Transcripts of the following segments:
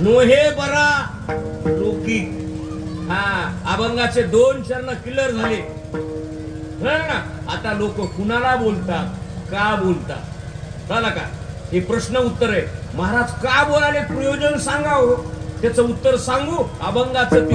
नोहे बरा लोकी. हा, अभंगाचे 2 चरण क्लिअर झाले ना. आता लोक कुणाला बोलतात, का बोलतात, कळलं का? हे प्रश्न उत्तर आहे. महाराज का बोलाले प्रयोजन सांगा हो, त्याचं उत्तर सांगू. अभंगाचं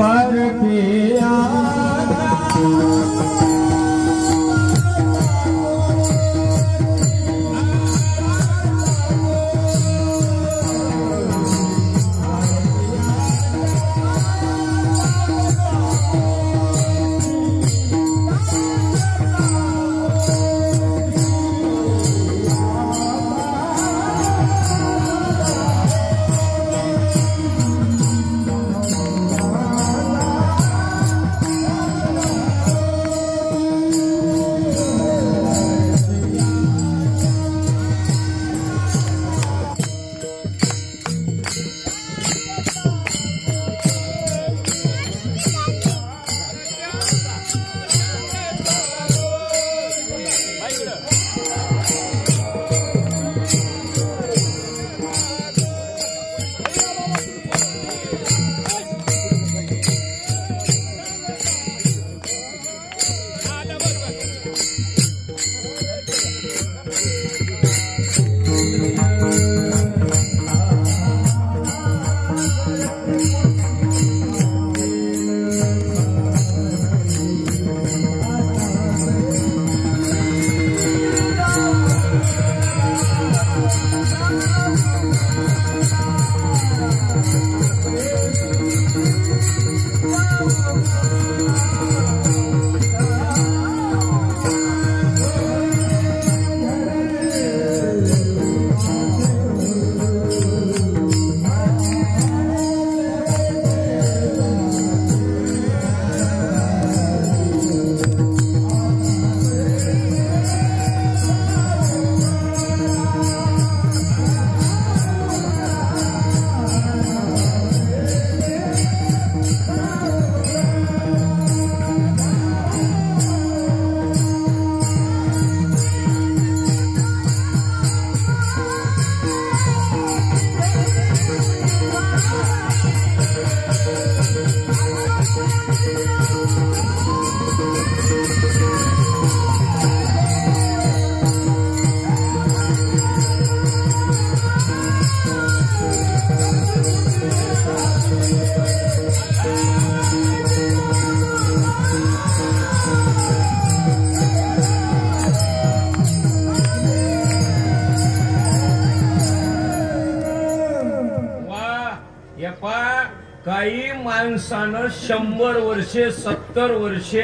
काही माणसानं 100 वर्षे 70 वर्षे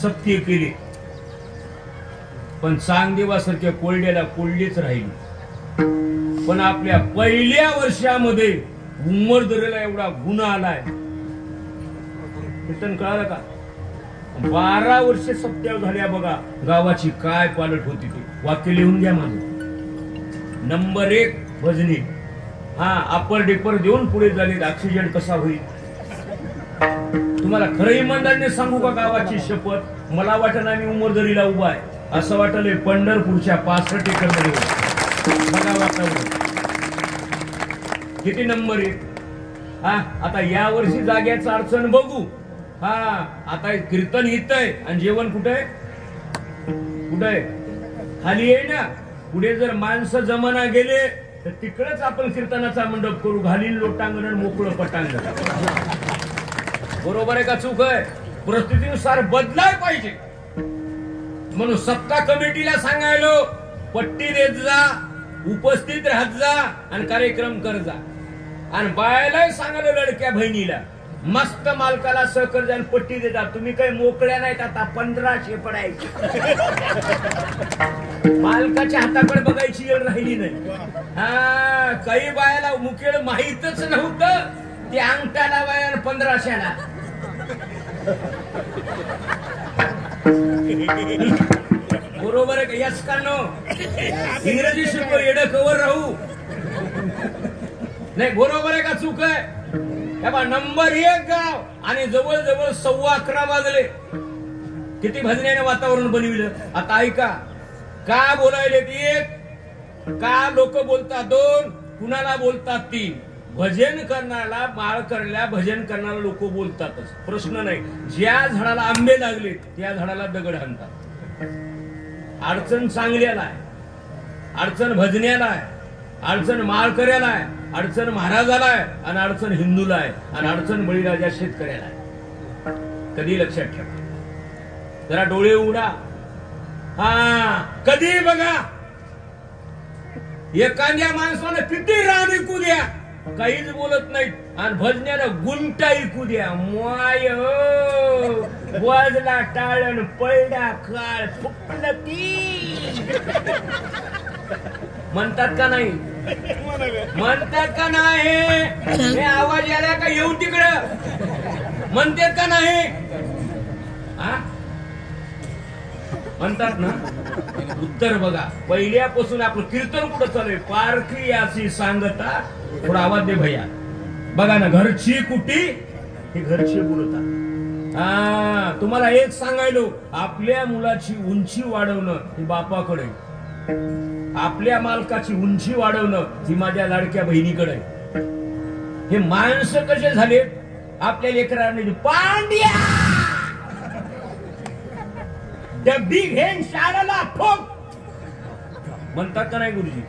सत्य केली, पण चांगदेवासारख्या कोल्ड्याला कोल्डीच राहिली. पण आपल्या पहिल्या वर्षामध्ये उमरदरेला एवढा गुन्हा आलाय, कळालं का? 12 वर्षे सत्य झाल्या बघा. गावाची काय पालट होती ती. वाक्य लिहून घ्या माझं. नंबर 1 भजनी. हा, अपर डिपर देऊन पुढे झाले. ऍक्सिडेंट कसा होईल तुम्हाला खरं इमानदारीने सांगू का? गावाची शपथ, मला वाटत आम्ही उमरदरीला उभा आहे असं वाटलंय. पंढरपूरच्या 65 एकर मध्ये बघा वातावरण किती नंबर 1. हा, आता या वर्षी जाग्याचं अडचण बघू. हा, आता कीर्तन येतंय आणि जेवण कुठे कुठे खाली आहे ना. पुढे जर माणसं जमाना गेले तर तिकडेच आपण कीर्तनाचा मंडप करू. घालीन लोटांगण आणि मोकळं पटांगण. बरोबर आहे का चूक आहे? परिस्थितीनुसार बदलाय पाहिजे. म्हणून सत्ता कमिटीला सांगायलो, पट्टी देत जा, उपस्थित राहत जा आणि कार्यक्रम कर जा. आणि बायलाही सांगायला लडक्या बहिणीला मस्त मालकाला सहकार्य आणि पट्टी देतात. तुम्ही काही मोकळ्या नाहीत, आता 1500 पडायची. मालकाच्या हाताकडे बघायची वेळ राहिली नाही. हा, काही बायाला मुखेड माहीतच नव्हतं, ते अंगठाला बाया 1500ला. बरोबर आहे का? यस का नो? इंग्रजी शिकव, येडं कवर राहू नाही. बरोबर आहे का चूक आहे? नंबर 1 गाव आणि जवळ जवळ 11:15 वाजले. किती भजण्याने वातावरण बनविलं. आता ऐका, का बोलायले 1, का लोक बोलतात 2, कुणाला बोलतात 3. भजन करणारा माळ करणाऱ्या भजन करणारा लोक बोलतातच, प्रश्न नाही. ज्या झाडाला आंबे लागले त्या झाडाला दगड हाणतात. अडचण चांगल्याला आहे, अडचण भजण्याला आहे, अडचण माळकऱ्याला आहे, अडचण महाराजाला आहे, आणि अडचण हिंदूला आहे, आणि अडचण बळीराजा शेतकऱ्याला आहे. कधी लक्षात ठेवा, जरा डोळे उघडा. कधी बघा, एखाद्या माणसानं किती रान ऐकू द्या, काहीच बोलत नाहीत, आणि भजण्याला गुंटा ऐकू द्या, माय वाजला टाळण पळडा काळ फुकलं की म्हणतात का नाही? म्हणतात का नाही? हे आवाज आला का येऊ तिकडं म्हणतात का नाही? म्हणतात ना. उत्तर बघा, पहिल्यापासून आपलं कीर्तन कुठं चालू आहे? पारखी अशी सांगता. थोडा आवाज दे भैया. बघा ना, घरची कुटी हे घरचे बोलतात. तुम्हाला एक सांगायलो, आपल्या मुलाची उंची वाढवणं ही बापाकडे, आपल्या मालकाची उंची वाढवणं ही माझ्या लाडक्या बहिणीकडे. हे माणसं कसे झाले? आपल्या लेकरांनी पांड्या डब्बी घेऊन शाळेला ठोक म्हणतात का नाही गुरुजी?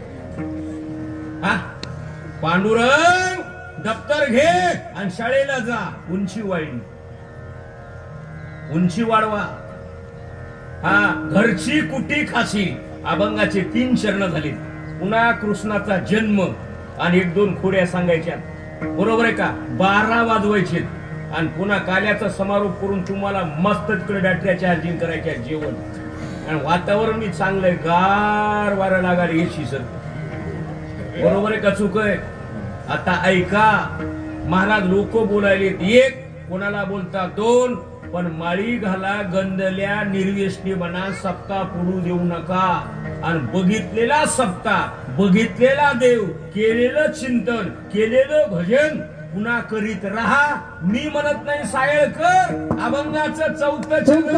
पांडुरंग दप्तर घे आणि शाळेला जा. उंची वाढली, उंची वाढवा. घरची कुटी खाशी. अभंगाचे 3 चरण झाले. पुन्हा कृष्णाचा जन्म आणि 1-2 खोड्या सांगायच्या, बरोबर आहे का? 12 वाजवायचे, आणि पुन्हा काल्याचा समारोप करून तुम्हाला मस्त तिकडे बॅटऱ्या चार्जिंग करायच्या, जेवण, आणि वातावरण बी चांगलं आहे, गार वारं लागायला येशी सर. बरोबर आहे का? चूक आहे? आता ऐका, महाराज लोक बोलायले 1, कोणाला बोलता 2, पण माळी घाला गंधल्या निर्व्यसनी बना, सप्ता पुढू देऊ नका. आणि बघितलेला सप्ता, बघितलेला देव, केलेलं चिंतन, केलेलं भजन पुन्हा करीत राहा. मी म्हणत नाही सायळकर, अभंगाचं 4थं चरण.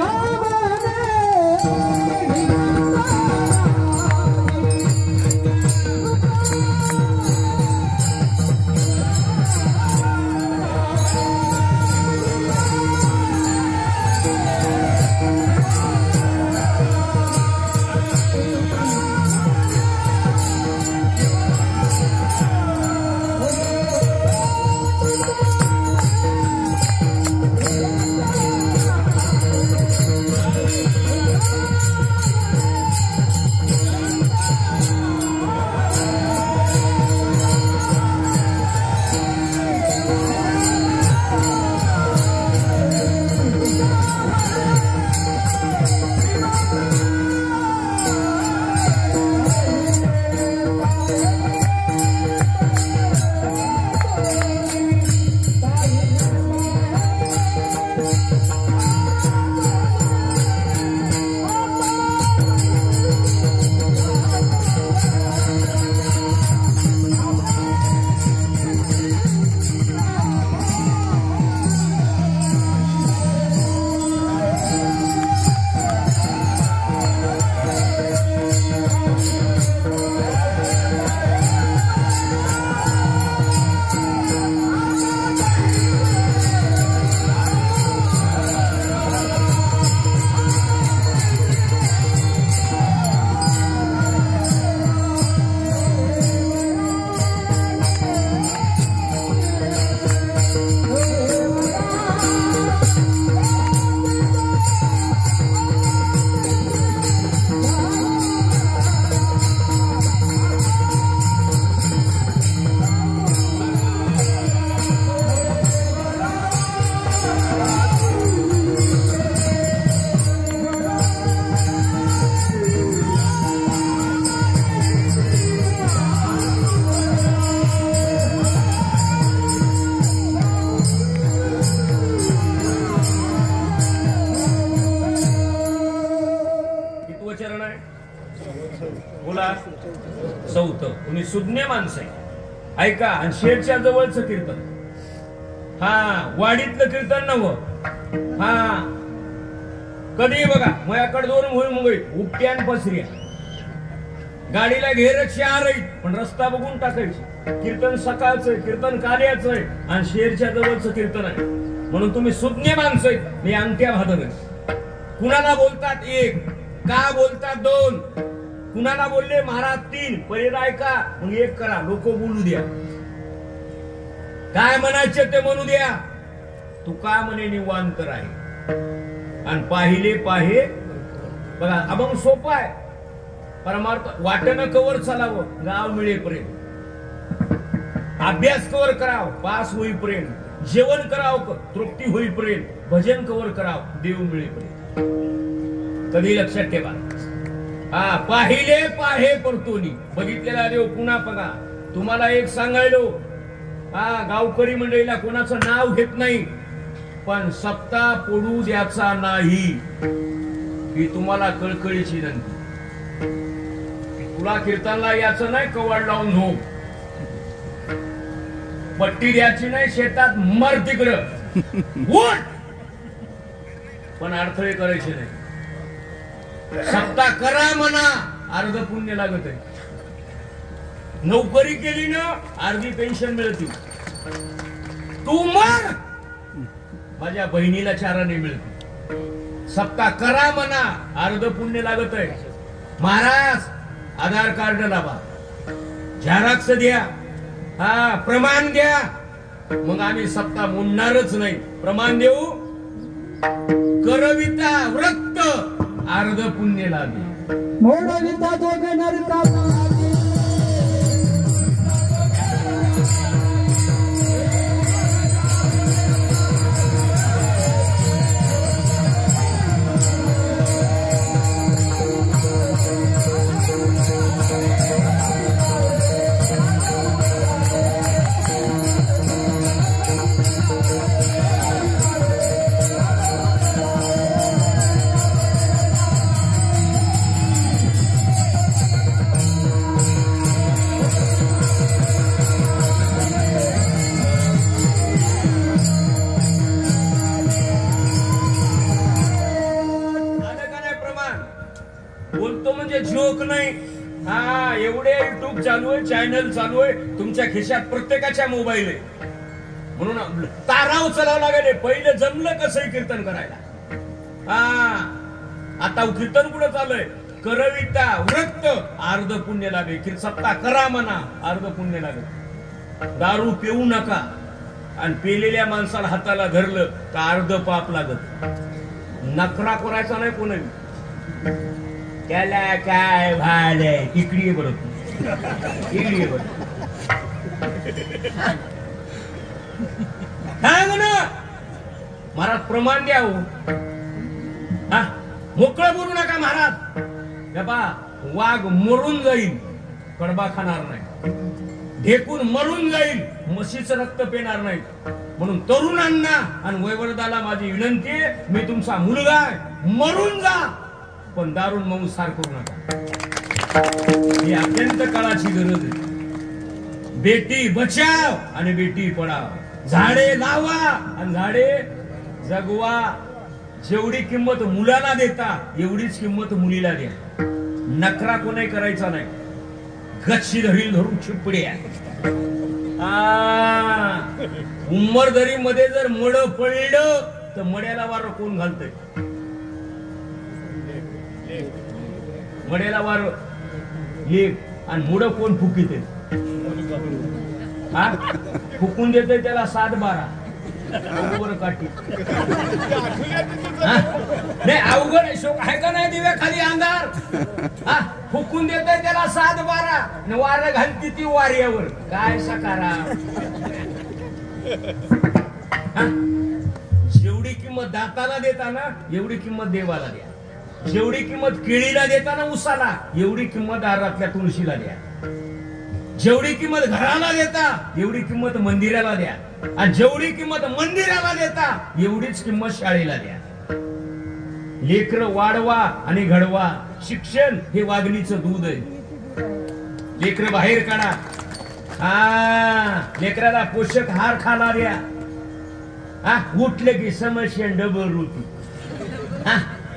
बोला 4थं. तुम्ही सुज्ञ माणसं आहे, ऐका. आणि शेरच्या जवळचं कीर्तन, वाडीतलं कीर्तन नव्हं. कधी बघा, माझ्याकडे 2 भुईमुग उपट्यान पसऱ्या, गाडीला घेर 4 आहेत, पण रस्ता बघून टाकायची. कीर्तन सकाळचं आहे, कीर्तन कार्याचं आहे आणि शेरच्या जवळचं कीर्तन आहे. म्हणून तुम्ही सुज्ञ माणसं आहेत. मी अंगठ्या भादर कुणाला बोलतात एक, का बोलतात दोन, कुणाला बोलले महाराज तीन, पहिले ऐका मग एक करा. लोक बोलू द्या, काय म्हणायचे ते म्हणू द्या. तू का म्हणे निवांत आहे आणि पाहिले पाहे. बघा अभंग सोपा आहे. परमार्थ वाटेनं कवर चालावं, गाव मिळेपर्यंत. अभ्यास कवर कराव, पास होईपर्यंत. जेवण कराव, तृप्ती होईपर्यंत. भजन कवर कराव, देव मिळेपर्यंत. कधी लक्षात ठेवा. हा पाहिले पाहे परतोनी. बघितलेला देव पुन्हा बघा. तुम्हाला एक सांगायलो, हा गावकरी मंडळीला कोणाचं नाव घेत नाही, पण सप्ता पडू द्याचा नाही ही तुम्हाला कळकळीची विनंती. तुला कीर्तनला याचं नाही, कवाड लावून झोप. पट्टी द्यायची नाही, शेतात मर तिकडं उठ, पण अडथळे करायचे नाही. सप्ता करा म्हणा, अर्ध पुण्य लागत आहे. नोकरी केली ना, अर्धी पेन्शन मिळते. तू मर, माझ्या बहिणीला चाराने मिळते. सप्ता करा म्हणा, अर्ध पुण्य लागत आहे. महाराज आधार कार्ड लावा, झेरॉक्स द्या, हा प्रमाण द्या, मग आम्ही सप्ता म्हणणारच नाही. प्रमाण देऊ. करविता व्रत अर्ध पुण्य लागे. मोडविता दोघे नरका. जोक नाही. हा एवढे युट्यूब चालू आहे, चॅनल चालू आहे, तुमच्या खिशात प्रत्येकाच्या मोबाईल आहे. म्हणून तारा उचलावं लागेल. पहिलं जमलं कसं कीर्तन करायला. हा आता कीर्तन कुठं चालूय. करविता व्रत अर्ध पुण्य लागे. सप्ता करा म्हणा, अर्ध पुण्य लागे. दारू पिऊ नका आणि पेलेल्या माणसाला हाताला धरलं तर अर्ध पाप लागत. नखरा करायचा नाही कोणी. त्याला काय भाडे इकडे बरोबर, इकडे बरोबर. काय म्हणा महाराज, प्रमाण द्या. हा मोकळं बोलू नका महाराज. बाबा वाघ मरून जाईल, कडबा खाणार नाही. ढेकून मरून जाईल, म्हशीचं रक्त पेणार नाही. म्हणून तरुणांना आणि वयवर्धाला माझी विनंती आहे, मी तुमचा मुलगा आहे, मरून जा पण दारून मांसाहार करू नका. ही अत्यंत काळाची गरज आहे. बेटी बचाव आणि बेटी पढाव. झाडे लावा आणि झाडे जगवा. जेवढी किंमत मुलाला देता एवढीच किंमत मुलीला द्या. नखरा कोणी करायचा नाही. गच्ची धरील धरून चिपड्या. उंबरदरी मध्ये जर मड पडलं तर मड्याला वार कोण घालतंय. मड्याला वार एक आणि मुड कोण फुकीत. हा फुकून देते त्याला 7-12 काठी. नाही अवघड शोक आहे का नाही. दिव्या खाली अंधार. हा फुकून देते त्याला 7-12 वार घालती ती वाऱ्यावर. काय सकारा. जेवढी किंमत दाताला देताना एवढी किंमत देवाला द्या. जेवढी किंमत केळीला देताना उसाला एवढी किंमत दारातल्या तुळशीला द्या. जेवढी किंमत घराला देता एवढी किंमत मंदिराला द्या. आणि जेवढी किंमत मंदिराला देता एवढीच किंमत शाळेला द्या. लेकर वाढवा आणि घडवा. शिक्षण हे वाघणीचं दूध आहे. लेकर बाहेर काढा. लेकराला पोषक आहार खाला द्या. उठले की समस्या डबल रोटी.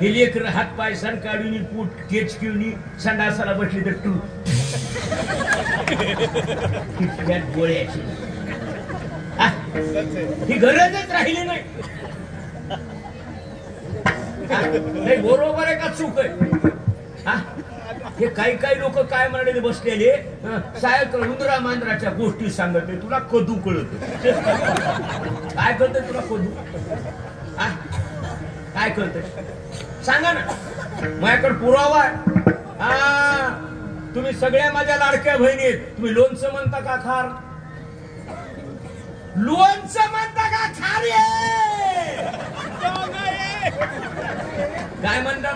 हे लेकर हात पाय सण काढून पूट केच किवणी संडासाला बसली तर तू किचक्यात गोळ्याची ही गरजच राहिली नाही. बरोबर आहे का चूक आहे? हे काही लोक काय म्हणाले बसलेले साहेब रुंद्रा मांजराच्या गोष्टी सांगत तुला कदू कळत काय कळतंय तुला कदू काय कळतंय सांगा ना माझ्याकडे पुरावा आहे. तुम्ही सगळ्या माझ्या लाडक्या बहिणी आहेत. तुम्ही लोणचं म्हणता का खार? लोणचं म्हणता का खार? काय म्हणतात?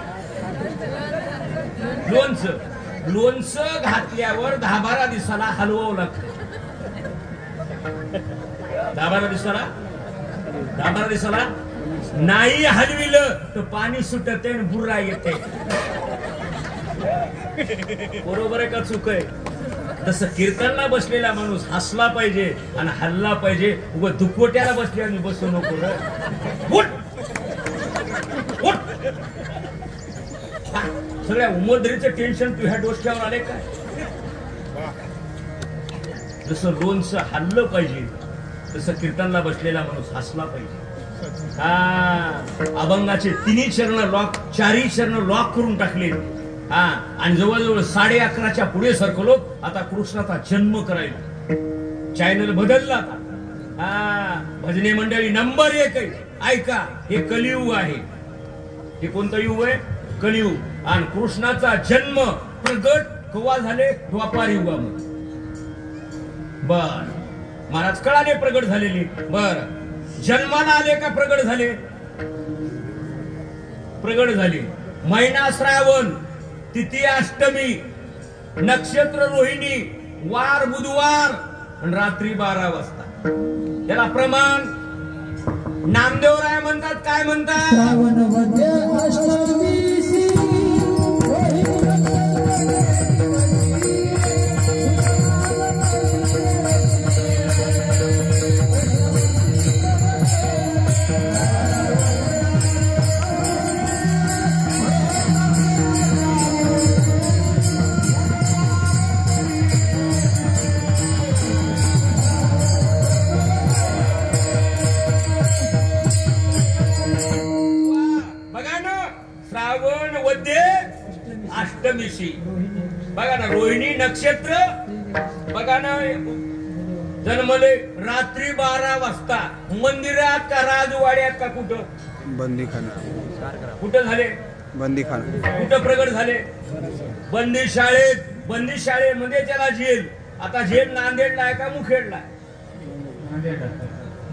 लोणचं. लोणचं घातल्यावर 10-12 दिवसाला हलवावं लागतं. 10-12 दिवसाला नाही हलविलं तर पाणी सुटत आणि बुर्रा येते. बरोबर आहे का चूक आहे? तसं कीर्तनला बसलेला माणूस हसला पाहिजे आणि हल्ला पाहिजे. उगा दुखवट्याला बसले आणि बसू नको. सगळ्या उमरदरीचं टेन्शन तू ह्या डोसक्यावर आले काय? जसं लोणचं हल्लं पाहिजे तसं कीर्तनला बसलेला माणूस हसला पाहिजे. अभंगाचे 3 चरण लॉक 4 चरण लॉक करून टाकले. आणि जवळजवळ 11:30च्या पुढे सरकलो. आता कृष्णाचा जन्म करायला चॅनल बदलला. भजने मंडळी नंबर 1 आहे. ऐका, हे कलियुग आहे. हे कोणतं युग आहे? कलियुग. आणि कृष्णाचा जन्म प्रगट केव्हा झाले? द्वापार युगामध्ये. बर महाराज कळाले प्रगट झालेले. बर जन्माला आले का प्रगट झाले? प्रगट झाले. महिना श्रावण, तिथी अष्टमी, नक्षत्र रोहिणी, वार बुधवार आणि रात्री 12 वाजता. त्याला प्रमाण नामदेवराय म्हणतात. काय म्हणतात? श्रावण मध्ये अष्टमीसी अष्टमीशी बघा ना. रोहिणी नक्षत्र बघा ना. जन्मले रात्री 12 वाजता. मंदिरात का राजवाड्यात का कुठं? बंदीखाना. कुठं झाले? बंदीखाना. कुठं प्रगट झाले? बंदी शाळेत. बंदी शाळेमध्ये त्याला जेल. आता जेल नांदेडला आहे का मुखेडला?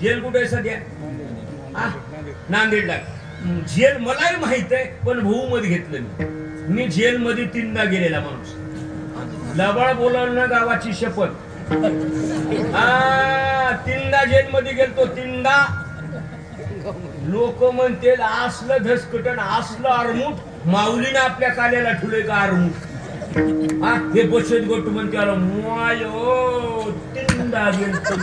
जेल कुठे सध्या? नांदेडला. जेल मलाही माहित आहे पण भाऊ मध्ये घेतलं मी जेल मध्ये 3दा गेलेला माणूस. लबाड बोलवणं गावाची शपथ. 3दा जेल मध्ये गेलतो. 3दा. लोक म्हणते असलं धसकटण असलं आरमूट माऊलीने आपल्या काल्याला ठुले का आरमूट. हे बचत गट म्हणते आला माय 3दा गेलतो.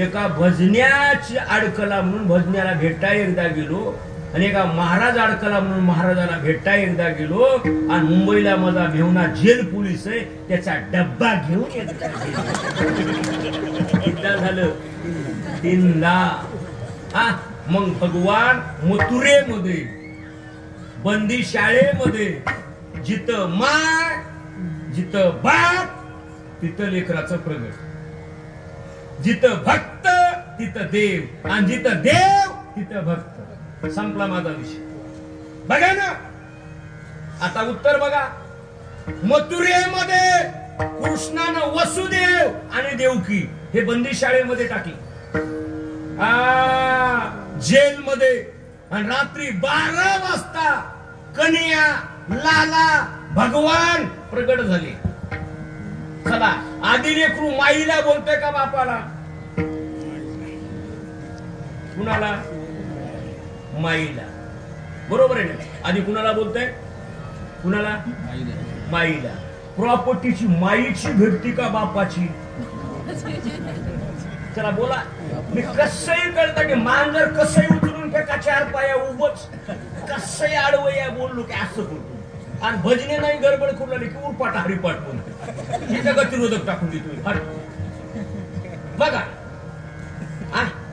एका भजन्याची अडकला म्हणून भजन्याला भेटा एकदा गेलो आणि एका महाराज अडकला म्हणून महाराजाला भेटा एकदा गेलो. आणि मुंबईला माझा भेवना जेल पोलीस आहे त्याचा डब्बा घेऊन एकदा झालं 3दा. मग भगवान मथुरेमध्ये बंदी शाळेमध्ये जिथं माय जिथं बाप तिथं लेकराचं प्रगट. जिथं भक्त तिथं देव आणि जिथं देव तिथं भक्त. संपला माझा विषय. बघा ना. आता उत्तर बघा. मथुरेमध्ये कृष्णानं वसुदेव आणि देवकी हे बंदी शाळेमध्ये टाकले. जेल मध्ये. आणि रात्री 12 वाजता कन्या लाला भगवान प्रगट झाले. चला आधी लेकरू माईला बोलतोय का बापाला? कुणाला? माईला. बरोबर आहे ना. आधी कुणाला बोलतोय? कुणाला? माईला. प्रॉपर्टीची माईची भेटती का बापाची? चला बोला. मी कसंही कळतं की मांजर कसंही उचलून फेका 4 पाया उभच कसंही आडवं या बोललो की असं करतो. आणि भजने नाही गडबड करून आली की उरपाट हरिपाट पण तिथं गतिरोधक टाकून देतो. बघा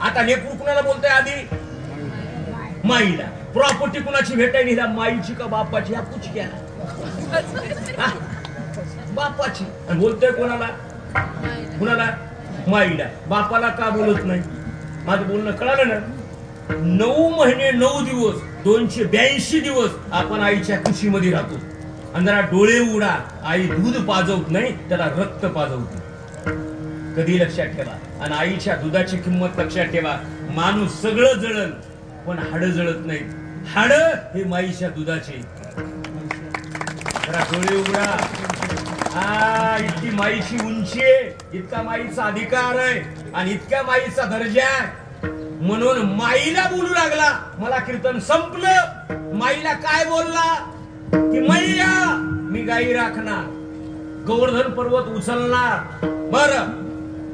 आता लेकरू कुणाला बोलतोय आधी? माईला. प्रॉपर्टी कुणाची भेटायला हिला? माईची का बापाची? हा कुछ केला बापाची. आणि बोलतोय कोणाला? कुणाला? माईला. बापाला का बोलत नाही? माझं बोलणं कळालं ना? 9 महिने 9 दिवस 282 दिवस आपण आईच्या कुशीमध्ये राहतो. आणि जरा डोळे उघडा, आई दूध पाजवत नाही, त्याला रक्त पाजवते. कधी लक्षात ठेवा. आणि आईच्या दुधाची किंमत लक्षात ठेवा. माणूस सगळं जळल पण हाड जळत नाही. हाड हे माईच्या दुधाचे. जरा डोळे उघडा. इतकी माईची उंची आहे, इतका माईचा अधिकार आहे आणि इतक्या माईचा दर्जा आहे. म्हणून माईला बोलू लागला. मला कीर्तन संपलं. माईला काय बोलला की मैया मी गाई राखणार, गोवर्धन पर्वत उचलणार, बर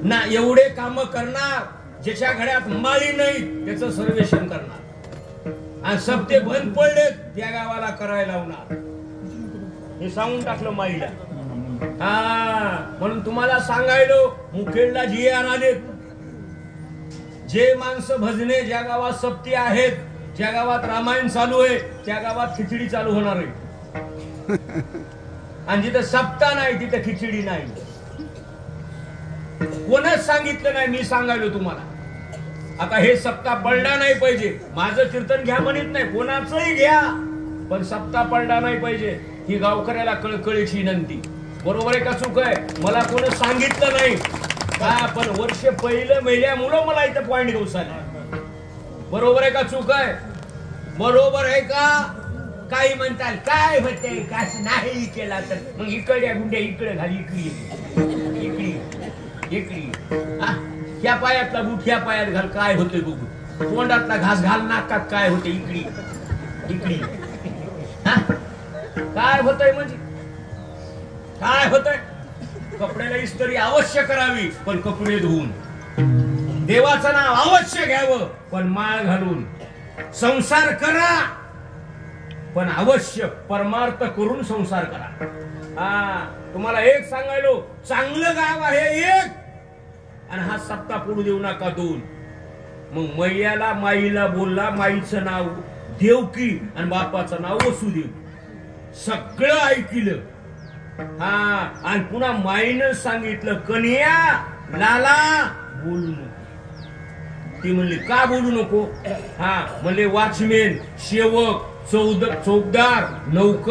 ना एवढे काम करणार, ज्याच्या घड्यात माळी नाही त्याचं सर्वेक्षण करणार, आणि सप्ते बंद पडले त्या गावाला करायला लावणार. हे सांगून टाकलं माईला. म्हणून तुम्हाला सांगायलो मुखेडला GR आलेत. जे माणसं भजने ज्या गावात सप्ती आहेत, ज्या गावात रामायण चालू आहे, त्या गावात खिचडी चालू होणार आहे. आणि जिथं सप्ता नाही तिथं खिचडी नाही. कोणच सांगितलं नाही, मी सांगायलो तुम्हाला. आता हे सप्ताह पडला नाही पाहिजे. माझं कीर्तन घ्या म्हणत नाही, कोणाचंही घ्या, पण सप्ताह पडला नाही पाहिजे ही गावकऱ्याला कळकळीची विनंती. बरोबर आहे का चूक आहे? मला कोणी सांगितलं नाही. पण वर्ष पहिलं मेल्यामुळं मला इथं पॉइंट गवसाला. बरोबर आहे का चूक आहे? बरोबर आहे का? काही म्हणतात काय होते काय नाही केला तर मग इकडे गुंड्या इकडे घाली, इकडे इकडे इकडे ह्या पायातला बूट ह्या पायात घाल, काय होते बघू. तोंडातला घास घाल, नाकात काय होते इकडे इकडे. काय होतंय म्हणजे काय होतंय? कपड्याला इस्त्री अवश्य करावी पण कपडे धुवून. देवाचं नाव अवश्य घ्यावं पण माळ घालून. संसार करा पण अवश्य परमार्थ करून संसार करा. तुम्हाला एक सांगायलो, चांगलं गाव आहे एक, आणि हा सप्ताह पडू देऊ नका 2. मग मैयाला माईला बोलला. माईचं नाव देवकी आणि बापाचं नाव वसुदेव. सगळं ऐकलं. आणि पुन्हा माईनं सांगितलं कन्या लाला बोलू नको. ती म्हणली का बोलू नको? म्हणले वॉचमेन, सेवक, चौकदार, नौकर